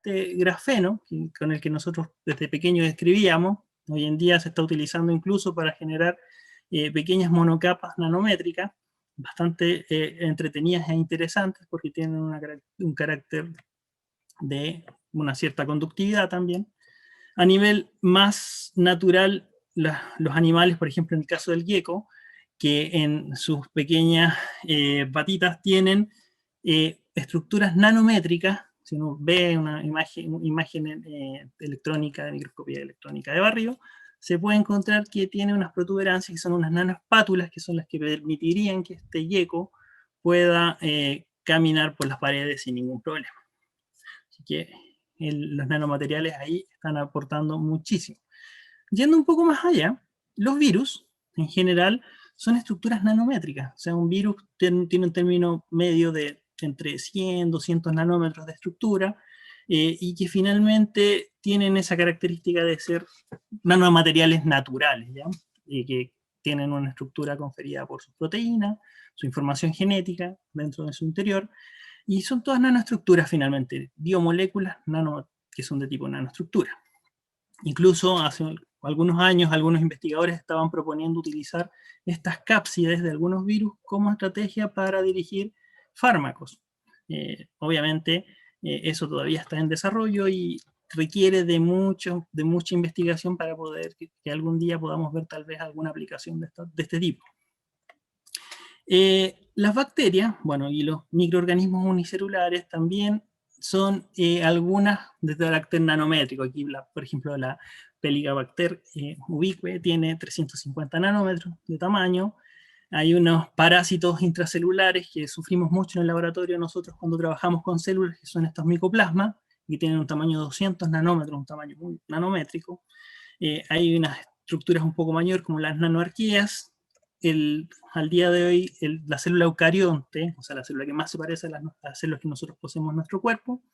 este grafeno, con el que nosotros desde pequeños escribíamos. Hoy en día se está utilizando incluso para generar pequeñas monocapas nanométricas, bastante entretenidas e interesantes, porque tienen un carácter de una cierta conductividad también. A nivel más natural, los animales, por ejemplo, en el caso del gecko, que en sus pequeñas patitas tienen estructuras nanométricas. Si uno ve una imagen electrónica, de microscopía electrónica de barrio, se puede encontrar que tiene unas protuberancias que son unas nanoespátulas, que son las que permitirían que este gecko pueda caminar por las paredes sin ningún problema. Así que los nanomateriales ahí están aportando muchísimo. Yendo un poco más allá, los virus, en general, son estructuras nanométricas. O sea, un virus tiene un término medio de entre 100, 200 nanómetros de estructura, y que finalmente tienen esa característica de ser nanomateriales naturales, ¿ya? Y que tienen una estructura conferida por sus proteínas, su información genética dentro de su interior, y son todas nanoestructuras finalmente, biomoléculas que son de tipo nanoestructura. Incluso hace algunos años algunos investigadores estaban proponiendo utilizar estas cápsides de algunos virus como estrategia para dirigir fármacos. Obviamente eso todavía está en desarrollo y requiere de mucha investigación para poder que algún día podamos ver tal vez alguna aplicación de este tipo. Las bacterias, bueno, y los microorganismos unicelulares también son algunas de carácter nanométrico. Aquí, por ejemplo, la Helicobacter ubique tiene 350 nanómetros de tamaño. Hay unos parásitos intracelulares que sufrimos mucho en el laboratorio nosotros cuando trabajamos con células, que son estos micoplasmas, que tienen un tamaño de 200 nanómetros, un tamaño muy nanométrico. Hay unas estructuras un poco mayores como las nanoarqueas. Al día de hoy, la célula eucarionte, o sea, la célula que más se parece a las células que nosotros poseemos en nuestro cuerpo,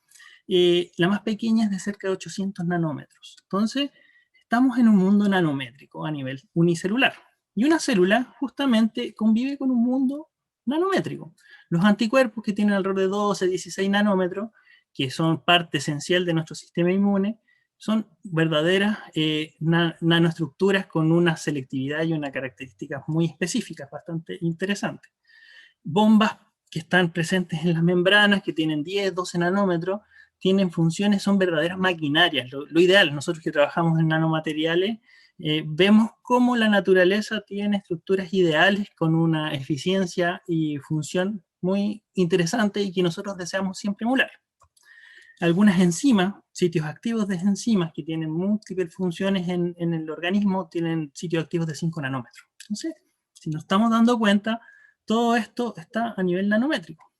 la más pequeña es de cerca de 800 nanómetros. Entonces, estamos en un mundo nanométrico a nivel unicelular. Y una célula justamente convive con un mundo nanométrico. Los anticuerpos, que tienen alrededor de 12, 16 nanómetros, que son parte esencial de nuestro sistema inmune, son verdaderas nanoestructuras con una selectividad y una características muy específicas, bastante interesantes. Bombas que están presentes en las membranas, que tienen 10, 12 nanómetros, tienen funciones, son verdaderas maquinarias. Lo ideal, nosotros que trabajamos en nanomateriales, vemos cómo la naturaleza tiene estructuras ideales con una eficiencia y función muy interesante y que nosotros deseamos siempre emular. Algunas enzimas, sitios activos de enzimas que tienen múltiples funciones en el organismo, tienen sitios activos de 5 nanómetros. Entonces, si nos estamos dando cuenta, todo esto está a nivel nanométrico.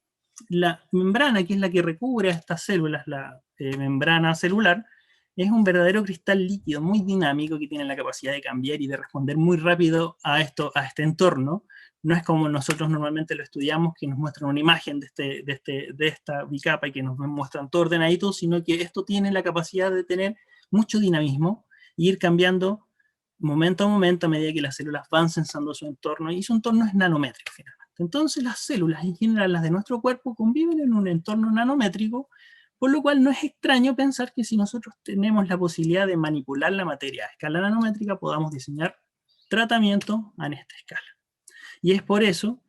La membrana, que es la que recubre a estas células, la membrana celular, es un verdadero cristal líquido muy dinámico que tiene la capacidad de cambiar y de responder muy rápido a este entorno. No es como nosotros normalmente lo estudiamos, que nos muestran una imagen de esta bicapa y que nos muestran todo ordenadito, sino que esto tiene la capacidad de tener mucho dinamismo e ir cambiando momento a momento a medida que las células van sensando su entorno, y su entorno es nanométrico finalmente. Entonces las células, en general las de nuestro cuerpo, conviven en un entorno nanométrico, por lo cual no es extraño pensar que si nosotros tenemos la posibilidad de manipular la materia a escala nanométrica, podamos diseñar tratamientos en esta escala. Y es por eso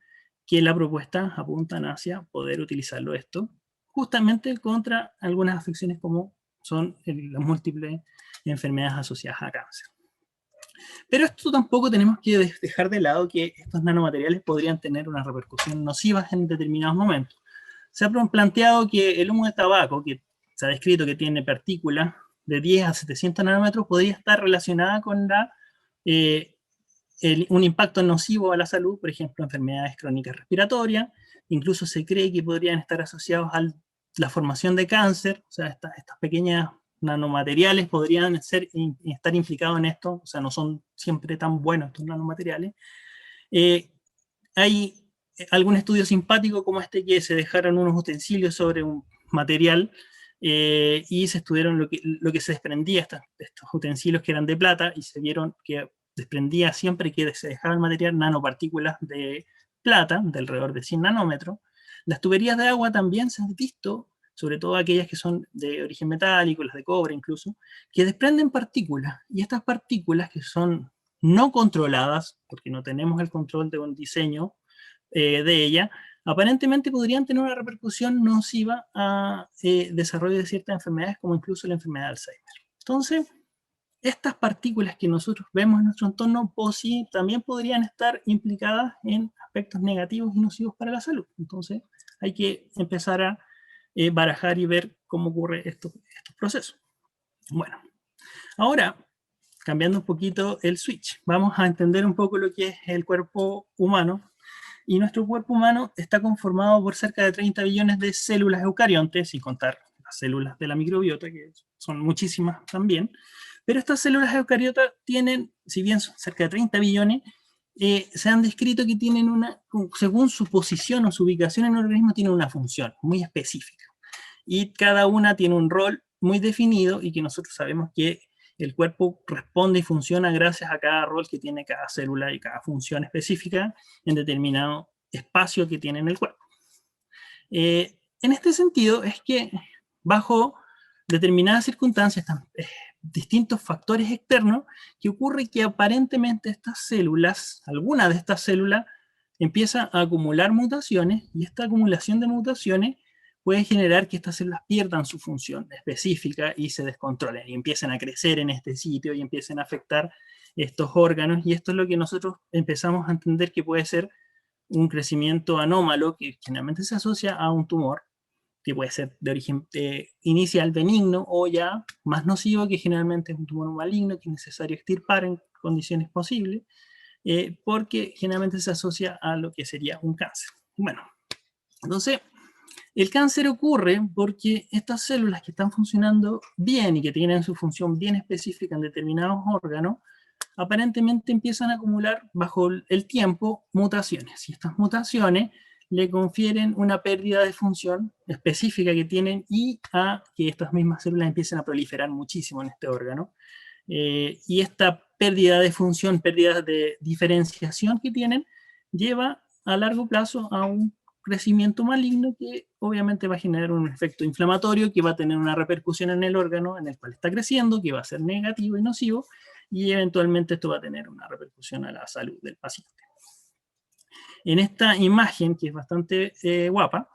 que la propuesta apunta hacia poder utilizarlo esto, justamente contra algunas afecciones como son las múltiples enfermedades asociadas a cáncer. Pero esto tampoco tenemos que dejar de lado que estos nanomateriales podrían tener una repercusión nociva en determinados momentos. Se ha planteado que el humo de tabaco, que se ha descrito que tiene partículas de 10 a 700 nanómetros, podría estar relacionada con un impacto nocivo a la salud, por ejemplo, enfermedades crónicas respiratorias. Incluso se cree que podrían estar asociados a la formación de cáncer, o sea, estas pequeñas nanomateriales podrían estar implicados en esto, o sea, no son siempre tan buenos estos nanomateriales. Hay algún estudio simpático como este, que se dejaron unos utensilios sobre un material y se estudiaron lo que se desprendía de estos utensilios que eran de plata, y se vieron que desprendía siempre que se dejaba el material nanopartículas de plata, de alrededor de 100 nanómetros. Las tuberías de agua también se han visto sobre todo aquellas que son de origen metálico, las de cobre incluso, que desprenden partículas, y estas partículas que son no controladas, porque no tenemos el control de un diseño de ella, aparentemente podrían tener una repercusión nociva a desarrollo de ciertas enfermedades, como incluso la enfermedad de Alzheimer. Entonces, estas partículas que nosotros vemos en nuestro entorno también podrían estar implicadas en aspectos negativos y nocivos para la salud. Entonces, hay que empezar a barajar y ver cómo ocurren estos procesos. Bueno, ahora, cambiando un poquito el switch, vamos a entender un poco lo que es el cuerpo humano. Y nuestro cuerpo humano está conformado por cerca de 30 billones de células eucariontes, sin contar las células de la microbiota, que son muchísimas también. Pero estas células eucariotas tienen, si bien son cerca de 30 billones, se han descrito que tienen según su posición o su ubicación en el organismo, tienen una función muy específica. Y cada una tiene un rol muy definido y que nosotros sabemos que el cuerpo responde y funciona gracias a cada rol que tiene cada célula y cada función específica en determinado espacio que tiene en el cuerpo. En este sentido es que bajo determinadas circunstancias, distintos factores externos, que ocurre que aparentemente estas células, alguna de estas células, empieza a acumular mutaciones, y esta acumulación de mutaciones puede generar que estas células pierdan su función específica y se descontrolen, y empiecen a crecer en este sitio y empiecen a afectar estos órganos, y esto es lo que nosotros empezamos a entender que puede ser un crecimiento anómalo, que generalmente se asocia a un tumor, que puede ser de origen inicial benigno o ya más nocivo, que generalmente es un tumor maligno que es necesario extirpar en condiciones posibles, porque generalmente se asocia a lo que sería un cáncer. Bueno, entonces, el cáncer ocurre porque estas células que están funcionando bien y que tienen su función bien específica en determinados órganos, aparentemente empiezan a acumular bajo el tiempo mutaciones. Y estas mutaciones le confieren una pérdida de función específica que tienen y a que estas mismas células empiecen a proliferar muchísimo en este órgano. Y esta pérdida de función, pérdida de diferenciación que tienen, lleva a largo plazo a un crecimiento maligno que obviamente va a generar un efecto inflamatorio que va a tener una repercusión en el órgano en el cual está creciendo, que va a ser negativo y nocivo, y eventualmente esto va a tener una repercusión a la salud del paciente. En esta imagen, que es bastante guapa,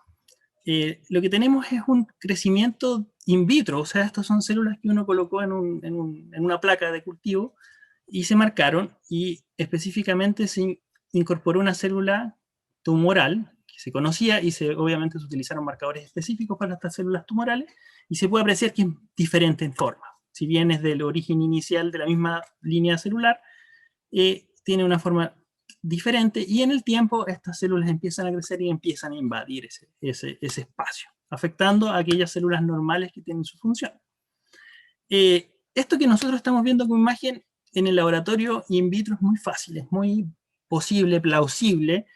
lo que tenemos es un crecimiento in vitro, o sea, estas son células que uno colocó en una placa de cultivo y se marcaron, y específicamente se incorporó una célula tumoral que se conocía, y obviamente se utilizaron marcadores específicos para estas células tumorales, y se puede apreciar que es diferente en forma. Si bien es del origen inicial de la misma línea celular, tiene una forma diferente, y en el tiempo estas células empiezan a crecer y empiezan a invadir ese espacio, afectando a aquellas células normales que tienen su función. Esto que nosotros estamos viendo como imagen en el laboratorio in vitro es muy fácil, es muy posible, plausible,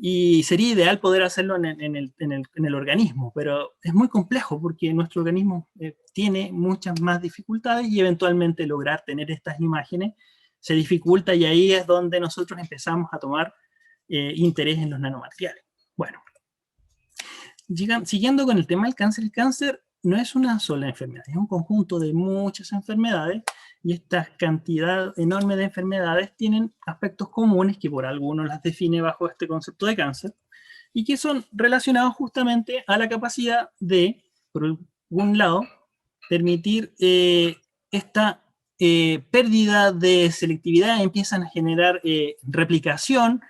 y sería ideal poder hacerlo en el organismo, pero es muy complejo porque nuestro organismo tiene muchas más dificultades, y eventualmente lograr tener estas imágenes se dificulta, y ahí es donde nosotros empezamos a tomar interés en los nanomateriales. Bueno, siguiendo con el tema del cáncer, el cáncer no es una sola enfermedad, es un conjunto de muchas enfermedades, y esta cantidad enorme de enfermedades tienen aspectos comunes que por algunos las define bajo este concepto de cáncer, y que son relacionados justamente a la capacidad de, por un lado, permitir esta pérdida de selectividad, empiezan a generar replicación,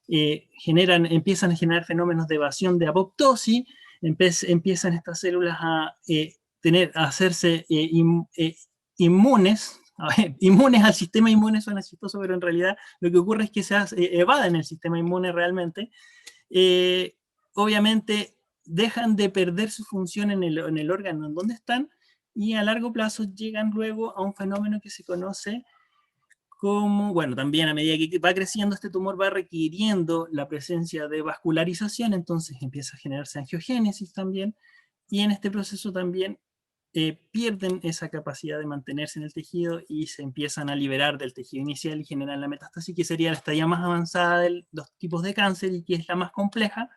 empiezan a generar fenómenos de evasión de apoptosis, empiezan estas células a hacerse inmunes. Inmunes al sistema inmune suena chistoso, pero en realidad lo que ocurre es que se evaden el sistema inmune realmente. Obviamente dejan de perder su función en el órgano en donde están, y a largo plazo llegan luego a un fenómeno que se conoce como, bueno, también a medida que va creciendo este tumor va requiriendo la presencia de vascularización, entonces empieza a generarse angiogénesis también, y en este proceso también pierden esa capacidad de mantenerse en el tejido y se empiezan a liberar del tejido inicial y generan la metástasis, que sería la estadia más avanzada de los tipos de cáncer y que es la más compleja,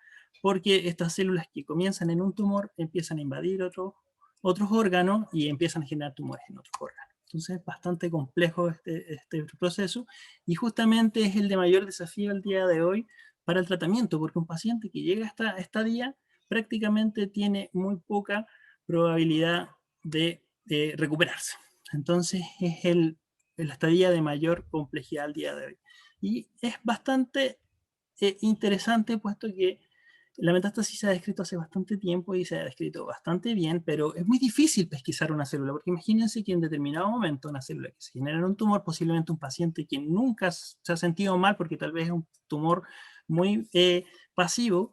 porque estas células que comienzan en un tumor empiezan a invadir otros órganos y empiezan a generar tumores en otros órganos. Entonces es bastante complejo este proceso, y justamente es el de mayor desafío el día de hoy para el tratamiento, porque un paciente que llega a esta estadía prácticamente tiene muy poca probabilidad de recuperarse. Entonces es la estadía de mayor complejidad al día de hoy. Y es bastante interesante, puesto que la metástasis se ha descrito hace bastante tiempo y se ha descrito bastante bien, pero es muy difícil pesquisar una célula, porque imagínense que en determinado momento una célula que se genera en un tumor, posiblemente un paciente que nunca se ha sentido mal, porque tal vez es un tumor muy pasivo,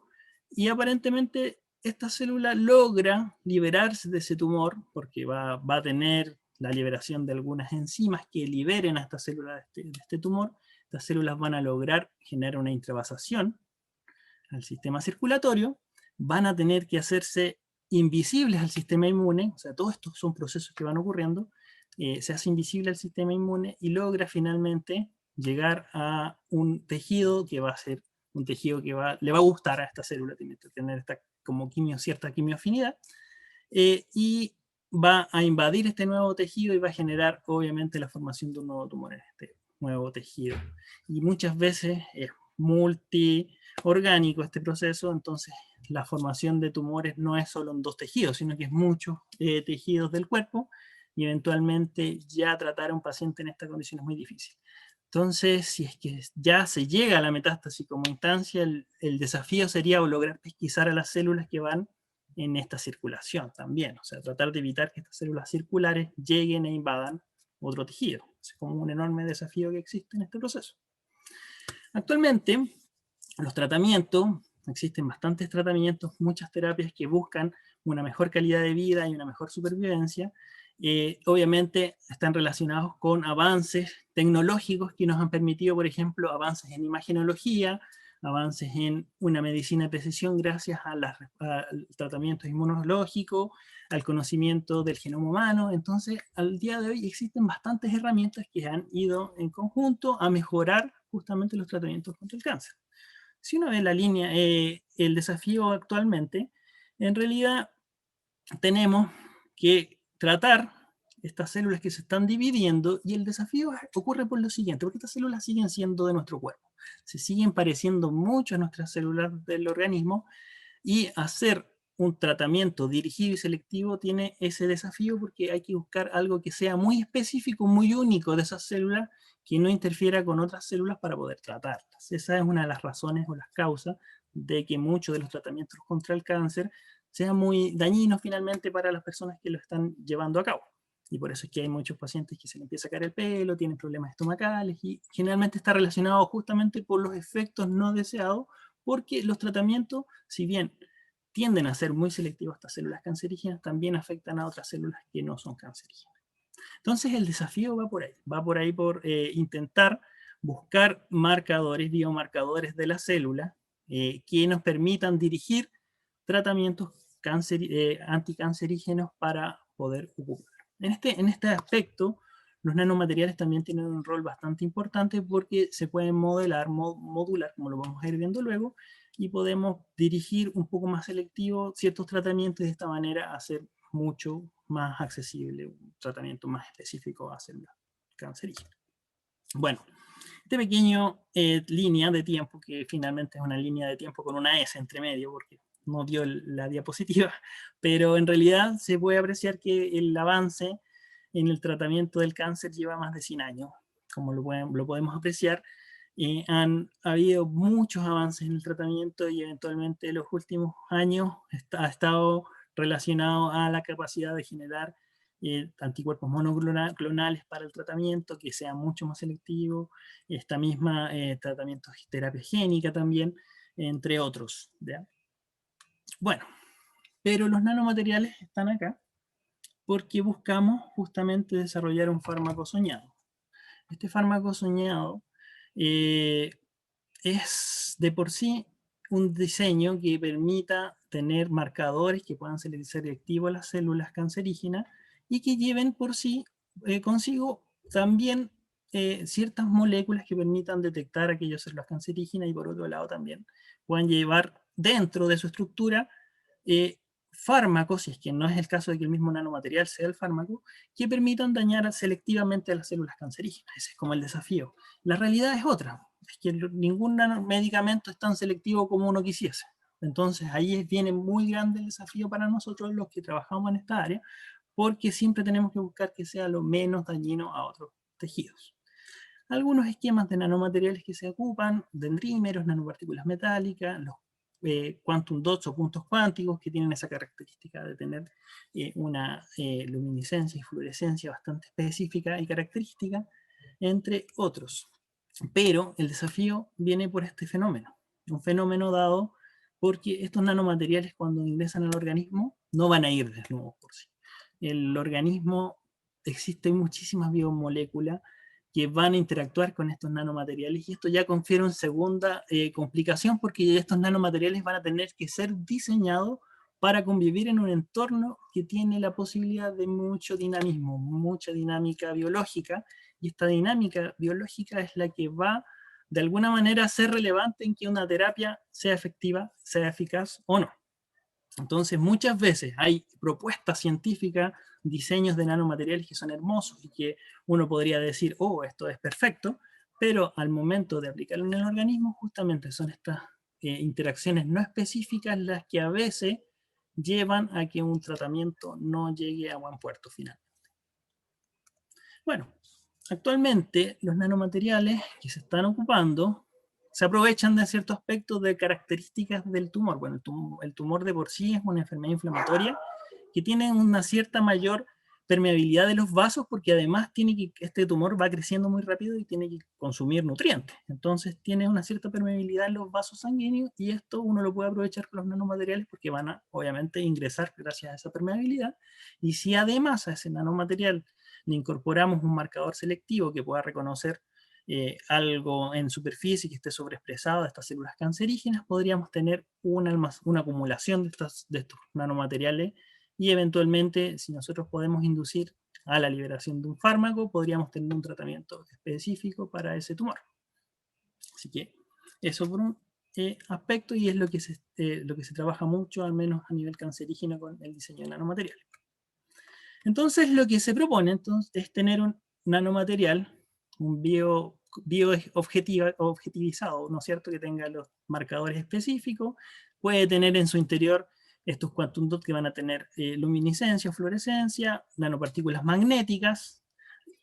y aparentemente esta célula logra liberarse de ese tumor, porque va a tener la liberación de algunas enzimas que liberen a esta célula de este tumor. Estas células van a lograr generar una intravasación al sistema circulatorio, van a tener que hacerse invisibles al sistema inmune, o sea, todos estos son procesos que van ocurriendo, se hace invisible al sistema inmune y logra finalmente llegar a un tejido que va a ser un tejido que le va a gustar a esta célula, tiene que tener esta, como cierta quimioafinidad, y va a invadir este nuevo tejido y va a generar obviamente la formación de un nuevo tumor en este nuevo tejido. Y muchas veces es multiorgánico este proceso, entonces la formación de tumores no es solo en dos tejidos, sino que es muchos tejidos del cuerpo, y eventualmente ya tratar a un paciente en esta condición es muy difícil. Entonces, si es que ya se llega a la metástasis como instancia, el desafío sería lograr pesquisar a las células que van en esta circulación también, o sea, tratar de evitar que estas células circulares lleguen e invadan otro tejido. Es como un enorme desafío que existe en este proceso. Actualmente, los tratamientos, existen bastantes tratamientos, muchas terapias que buscan una mejor calidad de vida y una mejor supervivencia. Obviamente están relacionados con avances tecnológicos que nos han permitido, por ejemplo, avances en imagenología, avances en una medicina de precisión gracias al tratamiento inmunológico, al conocimiento del genoma humano. Entonces, al día de hoy existen bastantes herramientas que han ido en conjunto a mejorar justamente los tratamientos contra el cáncer. Si uno ve la línea, el desafío actualmente, en realidad tenemos que tratar estas células que se están dividiendo, y el desafío ocurre por lo siguiente, porque estas células siguen siendo de nuestro cuerpo, se siguen pareciendo mucho a nuestras células del organismo, y hacer un tratamiento dirigido y selectivo tiene ese desafío, porque hay que buscar algo que sea muy específico, muy único de esas células, que no interfiera con otras células para poder tratarlas. Esa es una de las razones o las causas de que muchos de los tratamientos contra el cáncer sean muy dañinos finalmente para las personas que lo están llevando a cabo. Y por eso es que hay muchos pacientes que se les empieza a caer el pelo, tienen problemas estomacales, y generalmente está relacionado justamente por los efectos no deseados, porque los tratamientos, si bien tienden a ser muy selectivos a estas células cancerígenas, también afectan a otras células que no son cancerígenas. Entonces el desafío va por ahí por intentar buscar marcadores, biomarcadores de la célula, que nos permitan dirigir tratamientos anticancerígenos para poder ocuparlo. En este aspecto, los nanomateriales también tienen un rol bastante importante, porque se pueden modular, como lo vamos a ir viendo luego, y podemos dirigir un poco más selectivo ciertos tratamientos, y de esta manera hacer mucho más accesible un tratamiento más específico a células cancerígenas. Bueno, esta pequeña línea de tiempo, que finalmente es una línea de tiempo con una S entre medio, porque no dio la diapositiva, pero en realidad se puede apreciar que el avance en el tratamiento del cáncer lleva más de 100 años, como lo podemos apreciar. Han habido muchos avances en el tratamiento, y eventualmente en los últimos años ha estado relacionado a la capacidad de generar anticuerpos monoclonales para el tratamiento, que sean mucho más selectivos, esta misma tratamiento de terapia génica también, entre otros. ¿Ya? Bueno, pero los nanomateriales están acá porque buscamos justamente desarrollar un fármaco soñado. Este fármaco soñado es de por sí un diseño que permita tener marcadores que puedan ser selectivos a las células cancerígenas, y que lleven por sí consigo también ciertas moléculas que permitan detectar aquellas células cancerígenas, y por otro lado también puedan llevar dentro de su estructura fármacos, si es que no es el caso de que el mismo nanomaterial sea el fármaco, que permitan dañar selectivamente a las células cancerígenas. Ese es como el desafío. La realidad es otra, es que ningún medicamento es tan selectivo como uno quisiese. Entonces ahí viene muy grande el desafío para nosotros los que trabajamos en esta área, porque siempre tenemos que buscar que sea lo menos dañino a otros tejidos. Algunos esquemas de nanomateriales que se ocupan, dendrímeros, nanopartículas metálicas, los quantum dots o puntos cuánticos que tienen esa característica de tener una luminiscencia y fluorescencia bastante específica y característica, entre otros. Pero el desafío viene por este fenómeno, un fenómeno dado porque estos nanomateriales cuando ingresan al organismo no van a ir desnudos por sí. El organismo, existen muchísimas biomoléculas que van a interactuar con estos nanomateriales y esto ya confiere una segunda complicación porque estos nanomateriales van a tener que ser diseñados para convivir en un entorno que tiene la posibilidad de mucho dinamismo, mucha dinámica biológica, y esta dinámica biológica es la que va de alguna manera a ser relevante en que una terapia sea efectiva, sea eficaz o no. Entonces, muchas veces hay propuestas científicas, diseños de nanomateriales que son hermosos y que uno podría decir, oh, esto es perfecto, pero al momento de aplicarlo en el organismo, justamente son estas interacciones no específicas las que a veces llevan a que un tratamiento no llegue a buen puerto final. Bueno, actualmente los nanomateriales que se están ocupando se aprovechan de ciertos aspectos de características del tumor. Bueno, el tumor de por sí es una enfermedad inflamatoria que tiene una cierta mayor permeabilidad de los vasos porque además este tumor va creciendo muy rápido y tiene que consumir nutrientes. Entonces tiene una cierta permeabilidad en los vasos sanguíneos y esto uno lo puede aprovechar con los nanomateriales porque van a obviamente ingresar gracias a esa permeabilidad. Y si además a ese nanomaterial le incorporamos un marcador selectivo que pueda reconocer algo en superficie que esté sobreexpresado de estas células cancerígenas, podríamos tener una acumulación de estos nanomateriales y eventualmente, si nosotros podemos inducir a la liberación de un fármaco, podríamos tener un tratamiento específico para ese tumor. Así que eso por un aspecto y es lo que se trabaja mucho, al menos a nivel cancerígeno, con el diseño de nanomateriales. Entonces, lo que se propone entonces, es tener un nanomaterial, un objetivizado, ¿no es cierto?, que tenga los marcadores específicos, puede tener en su interior estos quantum dots que van a tener luminiscencia o fluorescencia, nanopartículas magnéticas,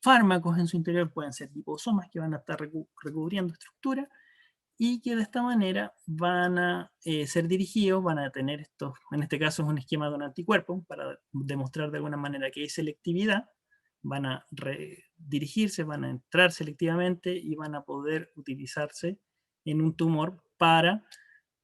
fármacos en su interior, pueden ser liposomas que van a estar recubriendo estructura, y que de esta manera van a ser dirigidos, van a tener estos, en este caso es un esquema de un anticuerpo, para demostrar de alguna manera que hay selectividad, van a dirigirse, van a entrar selectivamente y van a poder utilizarse en un tumor para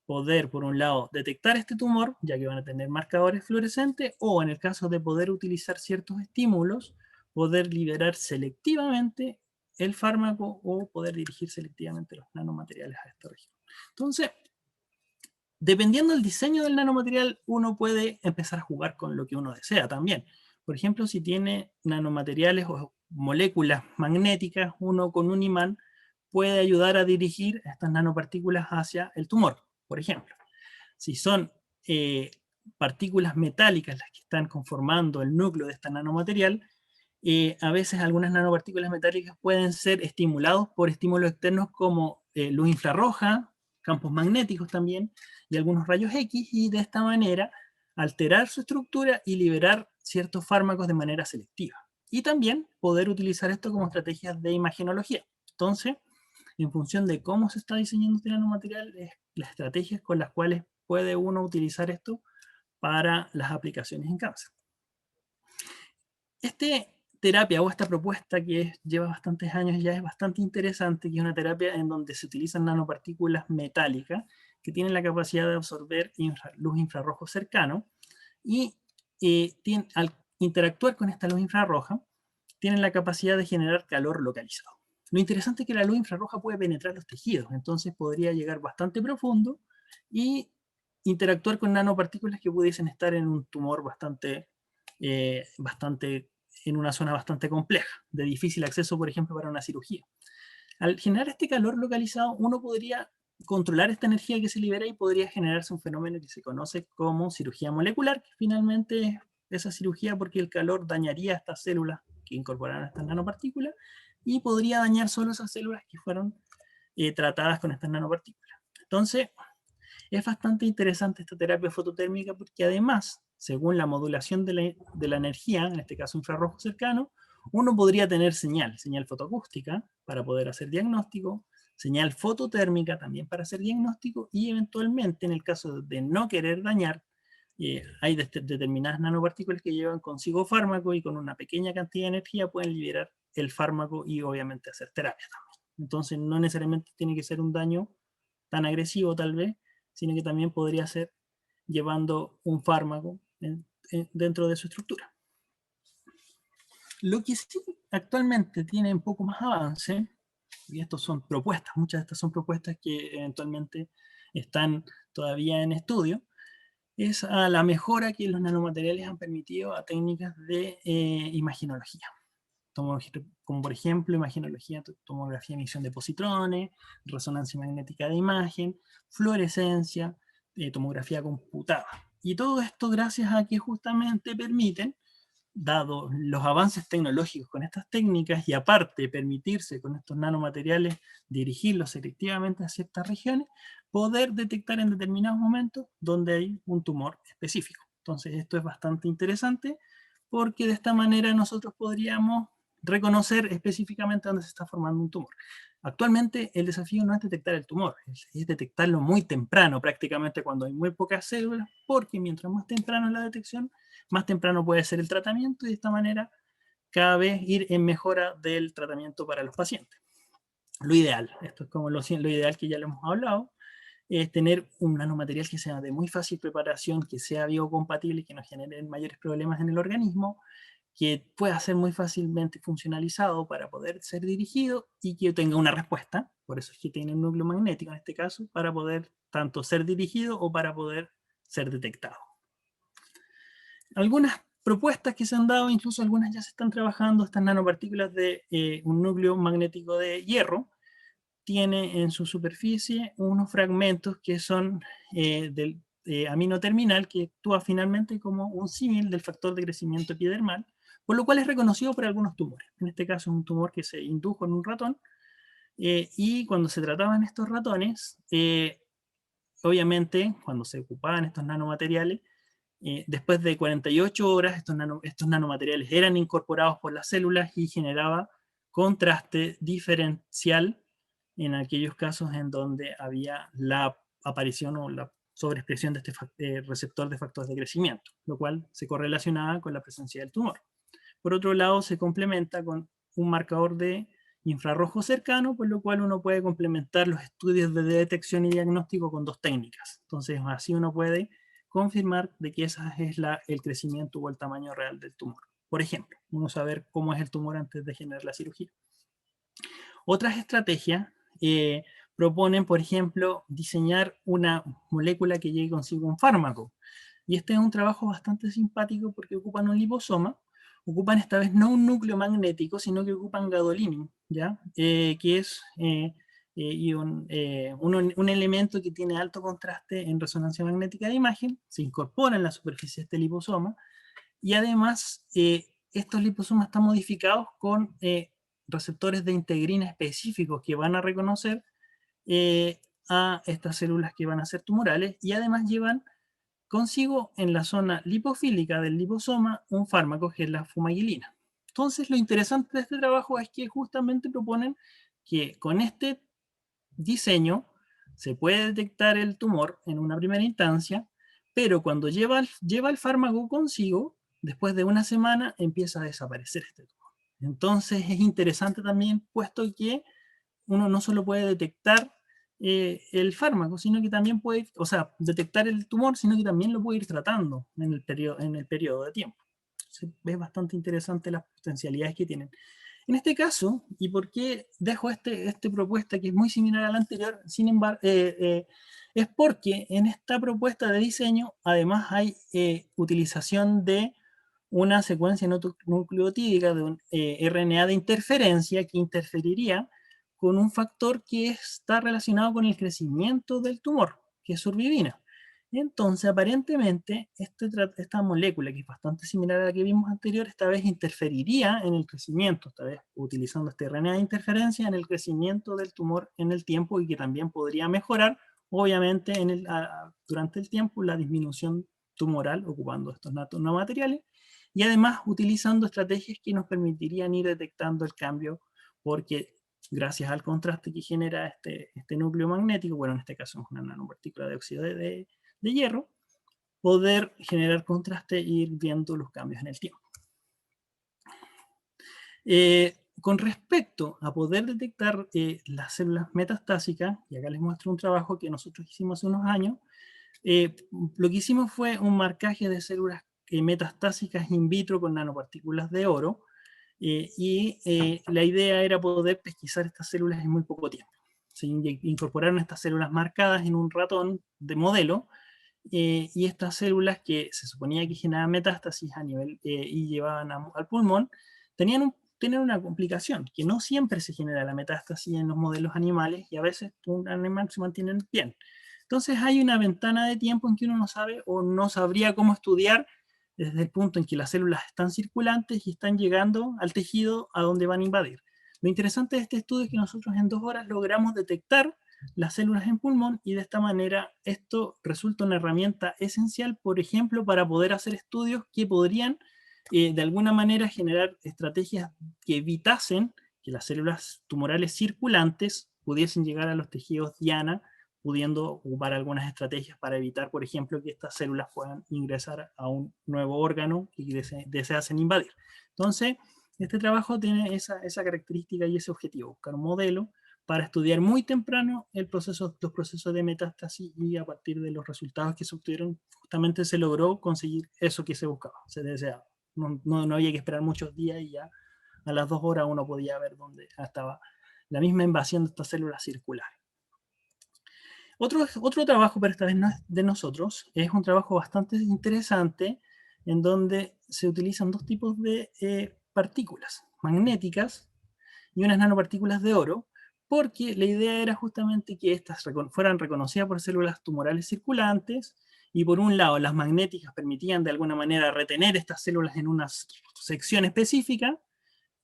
poder, por un lado, detectar este tumor, ya que van a tener marcadores fluorescentes, o en el caso de poder utilizar ciertos estímulos, poder liberar selectivamente el fármaco o poder dirigir selectivamente los nanomateriales a esta región. Entonces, dependiendo del diseño del nanomaterial, uno puede empezar a jugar con lo que uno desea también. Por ejemplo, si tiene nanomateriales o moléculas magnéticas, uno con un imán puede ayudar a dirigir estas nanopartículas hacia el tumor, por ejemplo. Si son partículas metálicas las que están conformando el núcleo de este nanomaterial, a veces algunas nanopartículas metálicas pueden ser estimulados por estímulos externos como luz infrarroja, campos magnéticos también, y algunos rayos X, y de esta manera alterar su estructura y liberar ciertos fármacos de manera selectiva. Y también poder utilizar esto como estrategias de imagenología. Entonces, en función de cómo se está diseñando este nanomaterial, es las estrategias con las cuales puede uno utilizar esto para las aplicaciones en cáncer. Esta terapia o esta propuesta que lleva bastantes años ya es bastante interesante, que es una terapia en donde se utilizan nanopartículas metálicas que tienen la capacidad de absorber luz infrarrojo cercano y al interactuar con esta luz infrarroja tienen la capacidad de generar calor localizado. Lo interesante es que la luz infrarroja puede penetrar los tejidos, entonces podría llegar bastante profundo y interactuar con nanopartículas que pudiesen estar en un tumor en una zona bastante compleja, de difícil acceso, por ejemplo, para una cirugía. Al generar este calor localizado, uno podría controlar esta energía que se libera y podría generarse un fenómeno que se conoce como cirugía molecular, que finalmente es esa cirugía porque el calor dañaría estas células que incorporaron estas nanopartículas y podría dañar solo esas células que fueron tratadas con estas nanopartículas. Entonces, es bastante interesante esta terapia fototérmica porque además, según la modulación de la energía, en este caso infrarrojo cercano, uno podría tener señal fotoacústica para poder hacer diagnóstico, señal fototérmica también para hacer diagnóstico y eventualmente, en el caso de no querer dañar, hay determinadas nanopartículas que llevan consigo fármaco y con una pequeña cantidad de energía pueden liberar el fármaco y obviamente hacer terapia también. Entonces no necesariamente tiene que ser un daño tan agresivo tal vez, sino que también podría ser llevando un fármaco dentro de su estructura. Lo que sí actualmente tiene un poco más avance, y estos son propuestas, muchas de estas son propuestas que eventualmente están todavía en estudio, es a la mejora que los nanomateriales han permitido a técnicas de imaginología. Como por ejemplo imaginología, tomografía de emisión de positrones, resonancia magnética de imagen, fluorescencia, tomografía computada. Y todo esto gracias a que justamente permiten, dado los avances tecnológicos con estas técnicas y aparte permitirse con estos nanomateriales dirigirlos selectivamente a ciertas regiones, poder detectar en determinados momentos donde hay un tumor específico. Entonces esto es bastante interesante porque de esta manera nosotros podríamos reconocer específicamente dónde se está formando un tumor. Actualmente el desafío no es detectar el tumor, es detectarlo muy temprano, prácticamente cuando hay muy pocas células, porque mientras más temprano es la detección, más temprano puede ser el tratamiento y de esta manera cada vez ir en mejora del tratamiento para los pacientes. Lo ideal, esto es como lo ideal que ya le hemos hablado, es tener un nanomaterial que sea de muy fácil preparación, que sea biocompatible y que no genere mayores problemas en el organismo, que pueda ser muy fácilmente funcionalizado para poder ser dirigido y que tenga una respuesta, por eso es que tiene un núcleo magnético en este caso, para poder tanto ser dirigido o para poder ser detectado. Algunas propuestas que se han dado, incluso algunas ya se están trabajando, estas nanopartículas de un núcleo magnético de hierro, tiene en su superficie unos fragmentos que son del amino terminal que actúa finalmente como un símil del factor de crecimiento epidermal, por lo cual es reconocido por algunos tumores. En este caso es un tumor que se indujo en un ratón y cuando se trataban estos ratones, obviamente cuando se ocupaban estos nanomateriales, después de 48 horas estos nanomateriales eran incorporados por las células y generaba contraste diferencial en aquellos casos en donde había la aparición o la sobreexpresión de este receptor de factores de crecimiento, lo cual se correlacionaba con la presencia del tumor. Por otro lado, se complementa con un marcador de infrarrojo cercano, por lo cual uno puede complementar los estudios de detección y diagnóstico con dos técnicas. Entonces, así uno puede confirmar de que ese es el crecimiento o el tamaño real del tumor. Por ejemplo, uno saber cómo es el tumor antes de generar la cirugía. Otras estrategias proponen, por ejemplo, diseñar una molécula que llegue consigo un fármaco. Y este es un trabajo bastante simpático porque ocupan un liposoma, ocupan esta vez no un núcleo magnético, sino que ocupan gadolinium, ¿ya? Que es un elemento que tiene alto contraste en resonancia magnética de imagen, se incorpora en la superficie de este liposoma, y además estos liposomas están modificados con receptores de integrina específicos que van a reconocer a estas células que van a ser tumorales y además llevan consigo en la zona lipofílica del liposoma un fármaco que es la fumagilina. Entonces, lo interesante de este trabajo es que justamente proponen que con este diseño se puede detectar el tumor en una primera instancia, pero cuando lleva el fármaco consigo, después de una semana empieza a desaparecer este tumor. Entonces, es interesante también, puesto que uno no solo puede detectar el fármaco, sino que también puede, o sea, detectar el tumor, sino que también lo puede ir tratando en el periodo de tiempo. Entonces, es bastante interesante las potencialidades que tienen. En este caso, ¿y por qué dejo esta propuesta que es muy similar a la anterior? Sin embargo, es porque en esta propuesta de diseño además hay utilización de una secuencia nucleotídica de un RNA de interferencia que interferiría con un factor que está relacionado con el crecimiento del tumor, que es surbivina. Entonces, aparentemente, esta molécula, que es bastante similar a la que vimos anterior, esta vez interferiría en el crecimiento, esta vez utilizando este RNA de interferencia en el crecimiento del tumor en el tiempo, y que también podría mejorar, obviamente, durante el tiempo, la disminución tumoral ocupando estos nanomateriales, y además utilizando estrategias que nos permitirían ir detectando el cambio, porque gracias al contraste que genera este núcleo magnético, bueno, en este caso es una nanopartícula de óxido de hierro, poder generar contraste e ir viendo los cambios en el tiempo. Con respecto a poder detectar las células metastásicas, y acá les muestro un trabajo que nosotros hicimos hace unos años, lo que hicimos fue un marcaje de células metastásicas in vitro con nanopartículas de oro, y la idea era poder pesquisar estas células en muy poco tiempo. Se incorporaron estas células marcadas en un ratón de modelo, y estas células que se suponía que generaban metástasis a nivel y llevaban al pulmón, tenían una complicación, que no siempre se genera la metástasis en los modelos animales, y a veces un animal se mantiene bien. Entonces hay una ventana de tiempo en que uno no sabe o no sabría cómo estudiar desde el punto en que las células están circulantes y están llegando al tejido a donde van a invadir. Lo interesante de este estudio es que nosotros en 2 horas logramos detectar las células en pulmón, y de esta manera esto resulta una herramienta esencial, por ejemplo, para poder hacer estudios que podrían de alguna manera generar estrategias que evitasen que las células tumorales circulantes pudiesen llegar a los tejidos diana, pudiendo ocupar algunas estrategias para evitar, por ejemplo, que estas células puedan ingresar a un nuevo órgano que deseasen invadir. Entonces, este trabajo tiene esa característica y ese objetivo: buscar un modelo para estudiar muy temprano los procesos de metástasis, y a partir de los resultados que se obtuvieron, justamente se logró conseguir eso que se buscaba, se deseaba. No había que esperar muchos días, y ya a las 2 horas uno podía ver dónde estaba la misma invasión de estas células circulares. Otro trabajo, pero esta vez no es de nosotros, es un trabajo bastante interesante en donde se utilizan 2 tipos de partículas magnéticas y unas nanopartículas de oro, porque la idea era justamente que estas fueran reconocidas por células tumorales circulantes, y por un lado las magnéticas permitían de alguna manera retener estas células en una sección específica,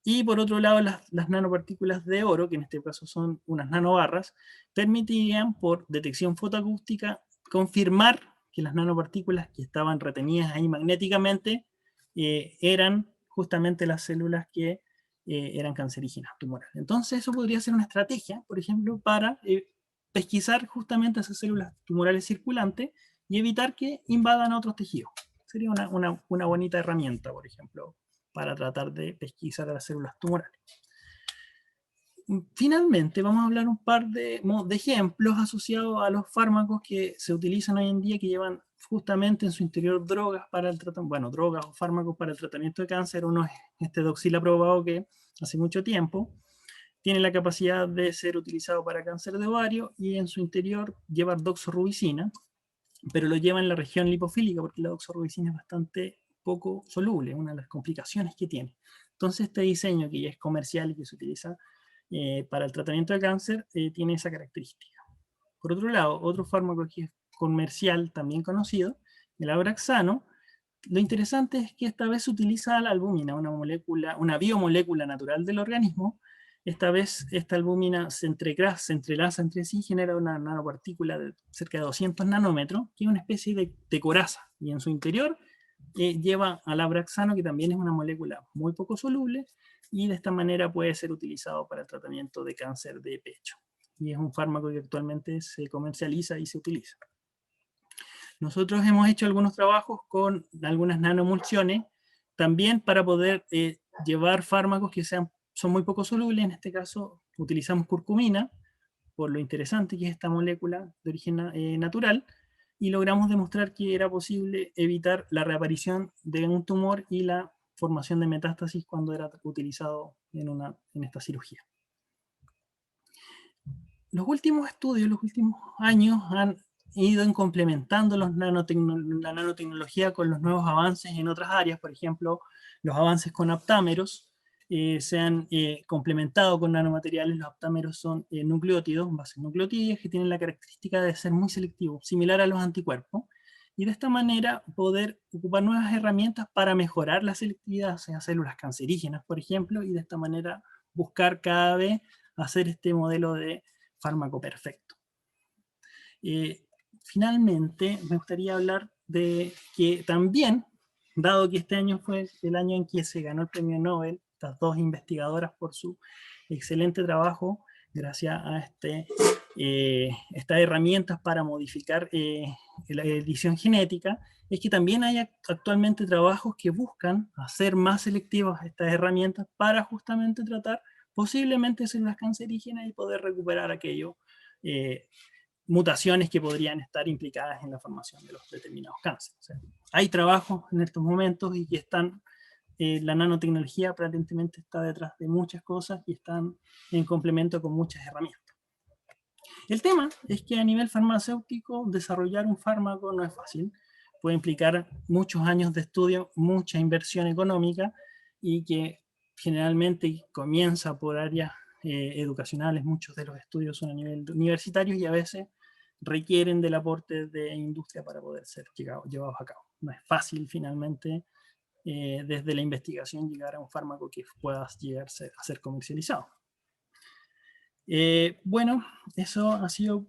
y por otro lado las nanopartículas de oro, que en este caso son unas nanobarras, permitirían por detección fotoacústica confirmar que las nanopartículas que estaban retenidas ahí magnéticamente eran justamente las células que eran cancerígenas, tumorales. Entonces eso podría ser una estrategia, por ejemplo, para pesquisar justamente esas células tumorales circulantes y evitar que invadan a otros tejidos. Sería una bonita herramienta, por ejemplo, para tratar de pesquisar a las células tumorales. Finalmente, vamos a hablar un par de ejemplos asociados a los fármacos que se utilizan hoy en día, que llevan justamente en su interior drogas para el tratamiento, bueno, drogas o fármacos para el tratamiento de cáncer. Uno es este doxil-aprobado, que hace mucho tiempo tiene la capacidad de ser utilizado para cáncer de ovario, y en su interior lleva doxorubicina, pero lo lleva en la región lipofílica, porque la doxorubicina es bastante poco soluble, una de las complicaciones que tiene. Entonces este diseño, que ya es comercial y que se utiliza para el tratamiento de cáncer, tiene esa característica. Por otro lado, otro fármaco que es comercial, también conocido, el Abraxano, lo interesante es que esta vez se utiliza la albúmina, una biomolécula natural del organismo. Esta vez esta albúmina se entrelaza entre sí y genera una nanopartícula de cerca de 200 nanómetros, que es una especie de coraza, y en su interior lleva al Abraxano, que también es una molécula muy poco soluble, y de esta manera puede ser utilizado para el tratamiento de cáncer de pecho. Y es un fármaco que actualmente se comercializa y se utiliza. Nosotros hemos hecho algunos trabajos con algunas nanoemulsiones, también para poder llevar fármacos que son muy poco solubles. En este caso utilizamos curcumina, por lo interesante que es esta molécula de origen natural, y logramos demostrar que era posible evitar la reaparición de un tumor y la formación de metástasis cuando era utilizado en esta cirugía. Los últimos estudios, los últimos años, han ido complementando la nanotecnología con los nuevos avances en otras áreas, por ejemplo, los avances con aptámeros, se han complementado con nanomateriales. Los aptámeros son nucleótidos, bases nucleotídeas, que tienen la característica de ser muy selectivos, similar a los anticuerpos, y de esta manera poder ocupar nuevas herramientas para mejorar la selectividad hacia células cancerígenas, por ejemplo, y de esta manera buscar cada vez hacer este modelo de fármaco perfecto. Finalmente, me gustaría hablar de que también, dado que este año fue el año en que se ganó el premio Nobel, estas dos investigadoras por su excelente trabajo, gracias a estas herramientas para modificar la edición genética, es que también hay actualmente trabajos que buscan hacer más selectivas estas herramientas para justamente tratar posiblemente células cancerígenas y poder recuperar aquello, mutaciones que podrían estar implicadas en la formación de los determinados cánceres. O sea, hay trabajos en estos momentos y que están, la nanotecnología aparentemente está detrás de muchas cosas y están en complemento con muchas herramientas. El tema es que a nivel farmacéutico desarrollar un fármaco no es fácil, puede implicar muchos años de estudio, mucha inversión económica y que generalmente comienza por áreas educacionales, muchos de los estudios son a nivel universitario y a veces requieren del aporte de industria para poder ser llevados a cabo. No es fácil finalmente desde la investigación llegar a un fármaco que pueda llegar a ser comercializado. Bueno, eso ha sido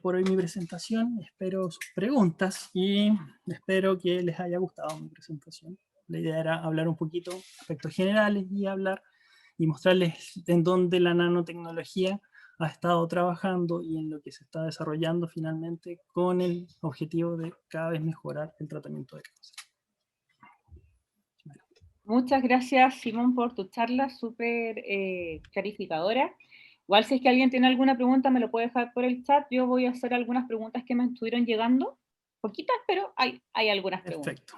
por hoy mi presentación. Espero sus preguntas y espero que les haya gustado mi presentación. La idea era hablar un poquito de aspectos generales y hablar y mostrarles en dónde la nanotecnología ha estado trabajando y en lo que se está desarrollando finalmente con el objetivo de cada vez mejorar el tratamiento de cáncer. Muchas gracias, Simón, por tu charla súper clarificadora. Igual si es que alguien tiene alguna pregunta me lo puede dejar por el chat. Yo voy a hacer algunas preguntas que me estuvieron llegando. Poquitas, pero hay algunas preguntas. Perfecto.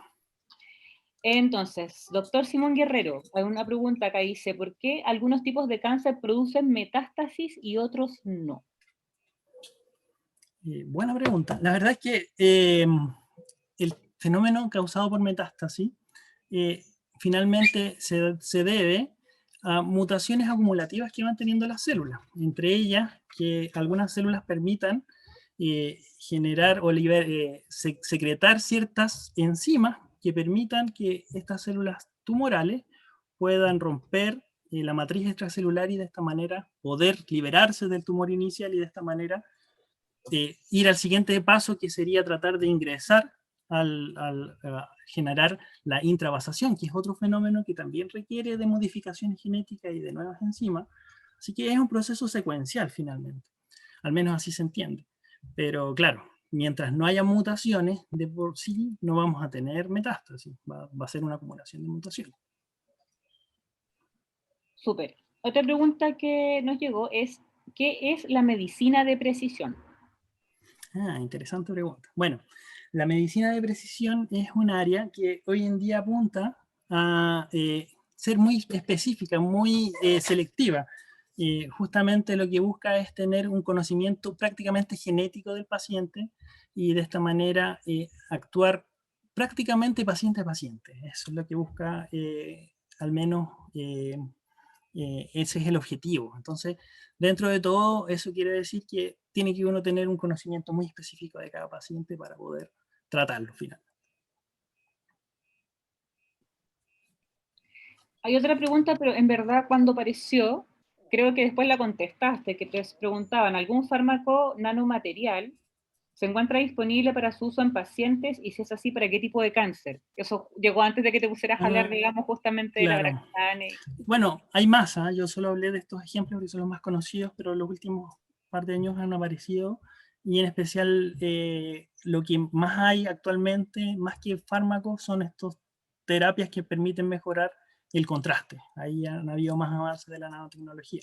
Entonces, doctor Simón Guerrero, hay una pregunta que dice, ¿por qué algunos tipos de cáncer producen metástasis y otros no? Buena pregunta. La verdad es que el fenómeno causado por metástasis finalmente se debe a mutaciones acumulativas que van teniendo las células, entre ellas que algunas células permitan generar o secretar ciertas enzimas que permitan que estas células tumorales puedan romper la matriz extracelular y de esta manera poder liberarse del tumor inicial y de esta manera ir al siguiente paso, que sería tratar de ingresar a generar la intravasación, que es otro fenómeno que también requiere de modificaciones genéticas y de nuevas enzimas. Así que es un proceso secuencial finalmente, al menos así se entiende. Pero claro, mientras no haya mutaciones, de por sí no vamos a tener metástasis, va a ser una acumulación de mutaciones. Súper. Otra pregunta que nos llegó es, ¿qué es la medicina de precisión? Interesante pregunta. Bueno, la medicina de precisión es un área que hoy en día apunta a ser muy específica, muy selectiva. Justamente lo que busca es tener un conocimiento prácticamente genético del paciente y de esta manera actuar prácticamente paciente a paciente. Eso es lo que busca, al menos ese es el objetivo. Entonces, dentro de todo, eso quiere decir que tiene que uno tener un conocimiento muy específico de cada paciente para poder tratarlo finalmente. Hay otra pregunta, pero en verdad cuando apareció, creo que después la contestaste, que te preguntaban, ¿algún fármaco nanomaterial se encuentra disponible para su uso en pacientes? Y si es así, ¿para qué tipo de cáncer? Eso llegó antes de que te pusieras a hablar, digamos, justamente de la Claro. Abraxane. Bueno, hay más, ¿eh? Yo solo hablé de estos ejemplos que son los más conocidos, pero los últimos par de años han aparecido y en especial lo que más hay actualmente, más que fármacos, son estas terapias que permiten mejorar el contraste. Ahí han habido más avances de la nanotecnología.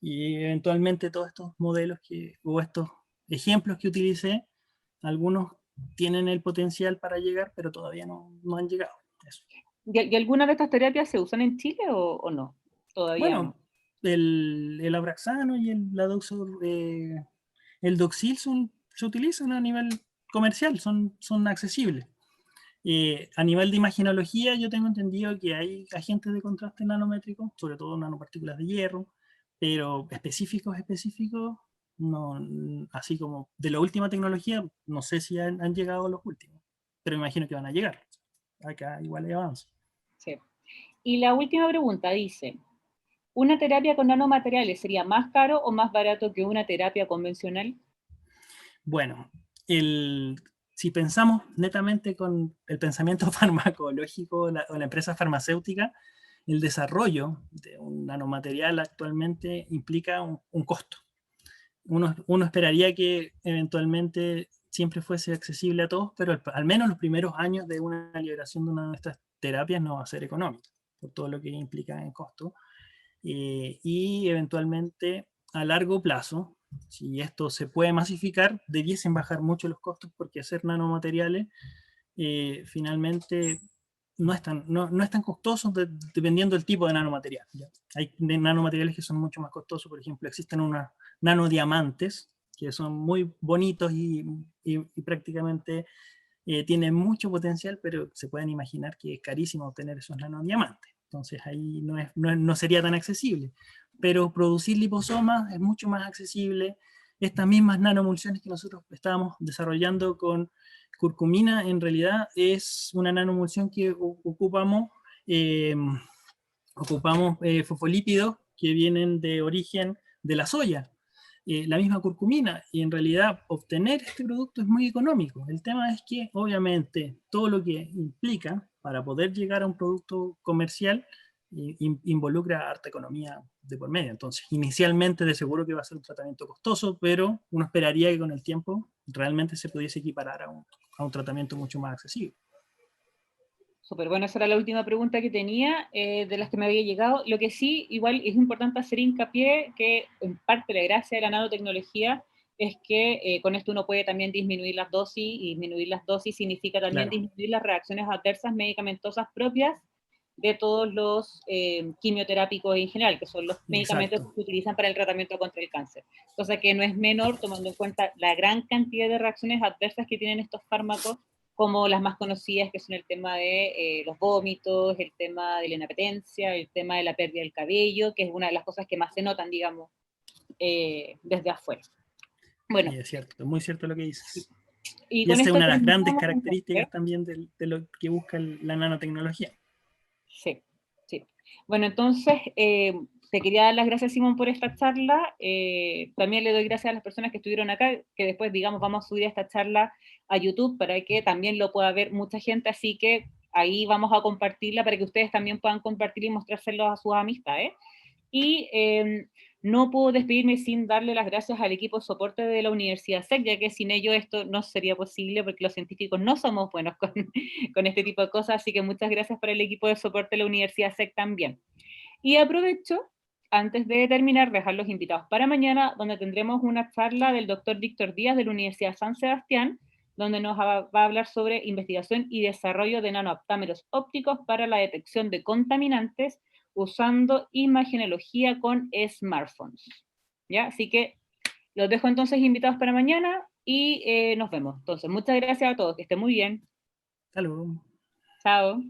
Y eventualmente todos estos modelos o estos ejemplos que utilicé, algunos tienen el potencial para llegar, pero todavía no han llegado. Eso. ¿Y alguna de estas terapias se usan en Chile o no? Todavía Bueno, no. el Abraxano y el Doxil se utilizan a nivel comercial, son accesibles. A nivel de imagenología, yo tengo entendido que hay agentes de contraste nanométrico, sobre todo nanopartículas de hierro, pero específicos, no, así como de la última tecnología, no sé si han llegado los últimos, pero imagino que van a llegar. Acá igual hay avance. Sí. Y la última pregunta dice, ¿una terapia con nanomateriales sería más caro o más barato que una terapia convencional? Bueno, si pensamos netamente con el pensamiento farmacológico o la empresa farmacéutica, el desarrollo de un nanomaterial actualmente implica un costo. Uno esperaría que eventualmente siempre fuese accesible a todos, pero al menos los primeros años de una liberación de una de estas terapias no va a ser económica, por todo lo que implica en costo. Y eventualmente a largo plazo, si esto se puede masificar, debiesen bajar mucho los costos porque hacer nanomateriales finalmente no es tan costoso dependiendo del tipo de nanomaterial. ¿Ya? Hay nanomateriales que son mucho más costosos, por ejemplo, existen unos nanodiamantes que son muy bonitos y prácticamente tienen mucho potencial, pero se pueden imaginar que es carísimo obtener esos nanodiamantes. Entonces ahí no sería tan accesible. Pero producir liposomas es mucho más accesible. Estas mismas nanomulsiones que nosotros estábamos desarrollando con curcumina, en realidad es una nanomulsión que ocupamos fosfolípidos que vienen de origen de la soya, la misma curcumina, y en realidad obtener este producto es muy económico. El tema es que obviamente todo lo que implica para poder llegar a un producto comercial involucra harta economía de por medio. Entonces, inicialmente de seguro que va a ser un tratamiento costoso, pero uno esperaría que con el tiempo realmente se pudiese equiparar a un tratamiento mucho más accesible. Súper, bueno, esa era la última pregunta que tenía, de las que me había llegado. Lo que sí, igual es importante hacer hincapié que en parte la gracia de la nanotecnología es que con esto uno puede también disminuir las dosis, y disminuir las dosis significa también Claro, disminuir las reacciones adversas medicamentosas propias de todos los quimioterápicos en general, que son los medicamentos que exacto. se utilizan para el tratamiento contra el cáncer. Cosa que no es menor tomando en cuenta la gran cantidad de reacciones adversas que tienen estos fármacos, como las más conocidas, que son el tema de los vómitos, el tema de la inapetencia, el tema de la pérdida del cabello, que es una de las cosas que más se notan, digamos, desde afuera. Bueno, Y es cierto, muy cierto lo que sí. dices. Y Y con esa es esto una de las grandes terminamos características entonces. también de lo que busca la nanotecnología. Sí, sí. Bueno, entonces, te quería dar las gracias, Simón, por esta charla. También le doy gracias a las personas que estuvieron acá, que después, digamos, vamos a subir esta charla a YouTube para que también lo pueda ver mucha gente, así que ahí vamos a compartirla para que ustedes también puedan compartir y mostrárselo a sus amistades. Y no puedo despedirme sin darle las gracias al equipo de soporte de la Universidad SEC, ya que sin ello esto no sería posible, porque los científicos no somos buenos con este tipo de cosas, así que muchas gracias para el equipo de soporte de la Universidad SEC también. Y aprovecho, antes de terminar, dejar los invitados para mañana, donde tendremos una charla del doctor Víctor Díaz de la Universidad San Sebastián, donde nos va a hablar sobre investigación y desarrollo de nanoaptámeros ópticos para la detección de contaminantes usando imagenología con smartphones. ¿Ya? Así que los dejo entonces invitados para mañana y nos vemos. Entonces, muchas gracias a todos, que estén muy bien. Hasta luego. Chao.